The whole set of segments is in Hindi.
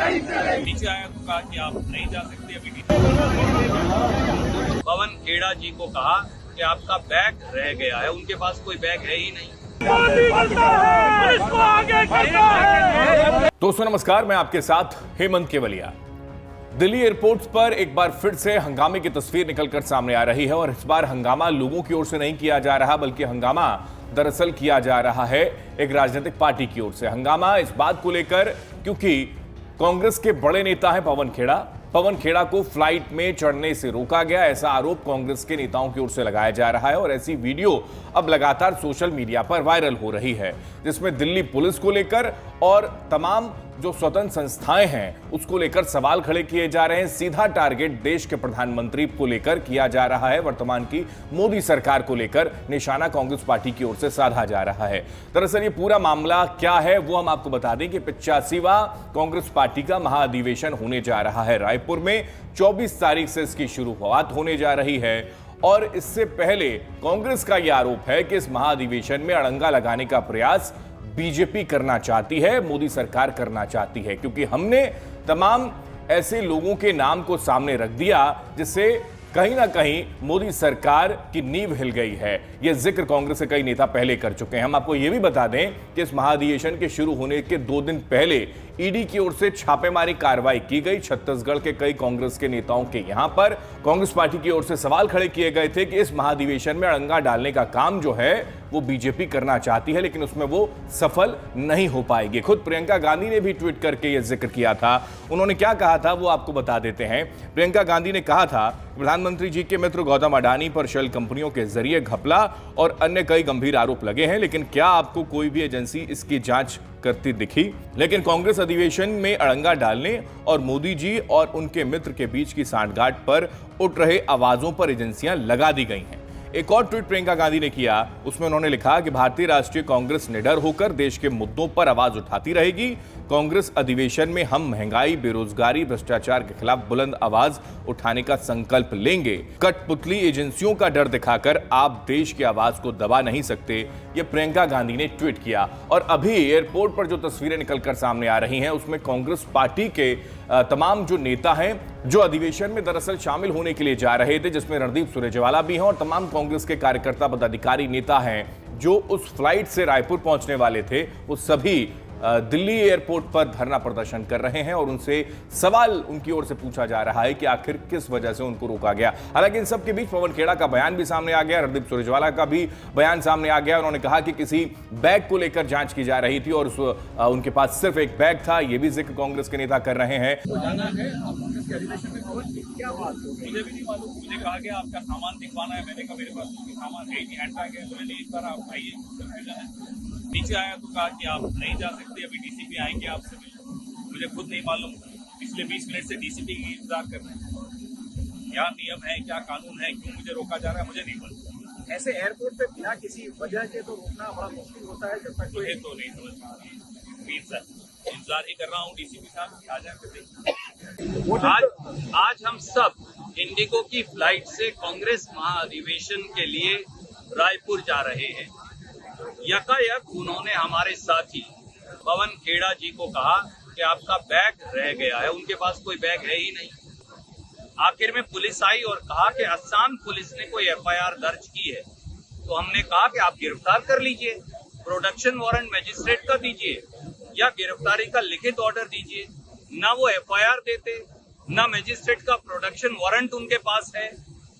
नीचे आया तो कहा कि आप नहीं जा सकते अभी। पवन खेड़ा जी को कहा कि आपका बैग रह गया है, उनके पास कोई बैग है ही नहीं। दोस्तों नमस्कार, मैं आपके साथ हेमंत केवलिया। दिल्ली एयरपोर्ट पर एक बार फिर से हंगामे की तस्वीर निकलकर सामने आ रही है और इस बार हंगामा लोगों की ओर से नहीं किया जा रहा, बल्कि हंगामा दरअसल किया जा रहा है एक राजनीतिक पार्टी की ओर से। हंगामा इस बात को लेकर क्योंकि कांग्रेस के बड़े नेता हैं पवन खेड़ा को फ्लाइट में चढ़ने से रोका गया, ऐसा आरोप कांग्रेस के नेताओं की ओर से लगाया जा रहा है। और ऐसी वीडियो अब लगातार सोशल मीडिया पर वायरल हो रही है, जिसमें दिल्ली पुलिस को लेकर और तमाम जो स्वतंत्र संस्थाएं हैं उसको लेकर सवाल खड़े किए जा रहे हैं। सीधा टारगेट देश के प्रधानमंत्री को लेकर किया जा रहा है, वर्तमान की मोदी सरकार को लेकर निशाना कांग्रेस पार्टी की ओर से साधा जा रहा है। दरअसल ये पूरा मामला क्या है वो हम आपको बता दें कि 85वां कांग्रेस पार्टी का महाधिवेशन होने जा रहा है रायपुर में। 24 तारीख से इसकी शुरुआत होने जा रही है और इससे पहले कांग्रेस का यह आरोप है कि इस महाधिवेशन में अड़ंगा लगाने का प्रयास बीजेपी करना चाहती है, मोदी सरकार करना चाहती है, क्योंकि हमने तमाम ऐसे लोगों के नाम को सामने रख दिया जिससे कहीं ना कहीं मोदी सरकार की नींव हिल गई है। यह जिक्र कांग्रेस के कई नेता पहले कर चुके हैं। हम आपको यह भी बता दें कि इस महाधिवेशन के शुरू होने के 2 दिन पहले ईडी की ओर से छापेमारी कार्रवाई की गई छत्तीसगढ़ के कई कांग्रेस के नेताओं के यहां पर। कांग्रेस पार्टी की ओर से सवाल खड़े किए गए थे कि इस महाधिवेशन में अड़ंगा डालने का काम जो है वो बीजेपी करना चाहती है, लेकिन उसमें वो सफल नहीं हो पाएगी। खुद प्रियंका गांधी ने भी ट्वीट करके यह जिक्र किया था। उन्होंने क्या कहा था वो आपको बता देते हैं। प्रियंका गांधी ने कहा था, प्रधानमंत्री जी के मित्र गौतम अडानी पर शेल कंपनियों के जरिए घपला और अन्य कई गंभीर आरोप लगे हैं, लेकिन क्या आपको कोई भी एजेंसी इसकी जांच करती दिखी? लेकिन कांग्रेस अधिवेशन में अड़ंगा डालने और मोदी जी और उनके मित्र के बीच की सांठगांठ पर उठ रहे आवाजों पर एजेंसियां लगा दी गई हैं। एक और ट्वीट प्रियंका गांधी ने किया, उसमें उन्होंने लिखा कि भारतीय राष्ट्रीय कांग्रेस निडर होकर देश के मुद्दों पर आवाज उठाती रहेगी। कांग्रेस अधिवेशन में हम महंगाई, बेरोजगारी, भ्रष्टाचार के खिलाफ बुलंद आवाज उठाने का संकल्प लेंगे। कठपुतली एजेंसियों का डर दिखाकर आप देश की आवाज को दबा नहीं सकते, यह प्रियंका गांधी ने ट्वीट किया। और अभी एयरपोर्ट पर जो तस्वीरें निकलकर सामने आ रही हैं उसमें कांग्रेस पार्टी के तमाम जो नेता हैं जो अधिवेशन में दरअसल शामिल होने के लिए जा रहे थे, जिसमें रणदीप सुरजेवाला भी हैं और तमाम कांग्रेस के कार्यकर्ता पदाधिकारी नेता हैं जो उस फ्लाइट से रायपुर पहुंचने वाले थे, वो सभी दिल्ली एयरपोर्ट पर धरना प्रदर्शन कर रहे हैं और उनसे सवाल उनकी ओर से पूछा जा रहा है कि आखिर किस वजह से उनको रोका गया। हालांकि इन सब के बीच पवन खेड़ा का बयान भी सामने आ गया, रणदीप सुरजेवाला का भी बयान सामने आ गया। उन्होंने कहा कि किसी बैग को लेकर जांच की जा रही थी और उनके पास सिर्फ एक बैग था। यह भी जिक्र कांग्रेस के नेता कर रहे हैं। मुझे भी नहीं मालूम, मुझे कहा गया आपका सामान दिखवाना है, मैंने कहा मेरे पास उसके सामान है नहीं, हैंडबैग है, तो मैंने इस तरह आप आइए, कंफ्यूजन है। नीचे आया तो कहा कि आप नहीं जा सकते, अभी डीसीपी आएंगे आपसे मिलने। मुझे खुद नहीं मालूम, पिछले 20 मिनट से डीसीपी की इंतजार कर रहे हैं। क्या नियम है, क्या कानून है, क्यों मुझे रोका जा रहा है, मुझे नहीं मालूम। ऐसे एयरपोर्ट पे बिना किसी वजह के तो रोकना बड़ा मुश्किल होता है जब तक मुझे तो नहीं समझ पा रहा। प्लीज सर, इंतजार ही कर रहा हूँ डीसीपी साहब आ जाए। आज हम सब इंडिगो की फ्लाइट से कांग्रेस महाधिवेशन के लिए रायपुर जा रहे हैं। यकायक उन्होंने हमारे साथी पवन खेड़ा जी को कहा कि आपका बैग रह गया है, उनके पास कोई बैग है ही नहीं। आखिर में पुलिस आई और कहा कि असम पुलिस ने कोई एफआईआर दर्ज की है, तो हमने कहा कि आप गिरफ्तार कर लीजिए, प्रोडक्शन वारंट मजिस्ट्रेट का दीजिए या गिरफ्तारी का लिखित ऑर्डर दीजिए। ना वो एफआईआर देते, ना मजिस्ट्रेट का प्रोडक्शन वारंट उनके पास है,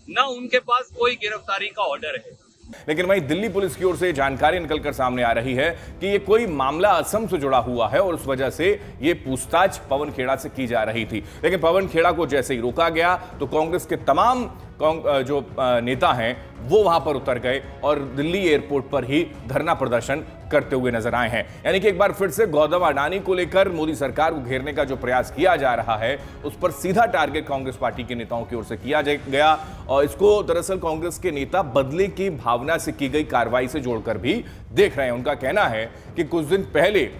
ना उनके पास कोई गिरफ्तारी का ऑर्डर है। लेकिन वहीं दिल्ली पुलिस की ओर से जानकारी निकलकर सामने आ रही है कि यह कोई मामला असम से जुड़ा हुआ है और उस वजह से यह पूछताछ पवन खेड़ा से की जा रही थी। लेकिन पवन खेड़ा को जैसे ही रोका गया तो कांग्रेस के तमाम जो नेता हैं वो वहां पर उतर गए और दिल्ली एयरपोर्ट पर ही धरना प्रदर्शन करते हुए नजर आए हैं। यानी कि एक बार फिर से गौतम अडानी को लेकर मोदी सरकार को घेरने का जो प्रयास किया जा रहा है उस पर सीधा टारगेट कांग्रेस पार्टी के नेताओं की ओर से किया गया और इसको दरअसल कांग्रेस के नेता बदले की भावना से की गई कार्रवाई से जोड़कर भी देख रहे हैं। उनका कहना है कि कुछ दिन पहले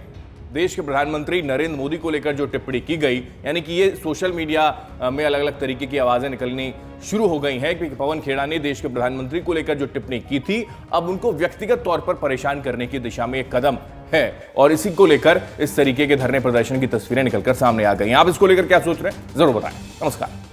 देश के प्रधानमंत्री नरेंद्र मोदी को लेकर जो टिप्पणी की गई, यानी कि ये सोशल मीडिया में अलग अलग तरीके की आवाजें निकलनी शुरू हो गई हैं कि पवन खेड़ा ने देश के प्रधानमंत्री को लेकर जो टिप्पणी की थी अब उनको व्यक्तिगत तौर पर परेशान करने की दिशा में एक कदम है और इसी को लेकर इस तरीके के धरने प्रदर्शन की तस्वीरें निकलकर सामने आ गई। आप इसको लेकर क्या सोच रहे हैं जरूर बताएं। नमस्कार।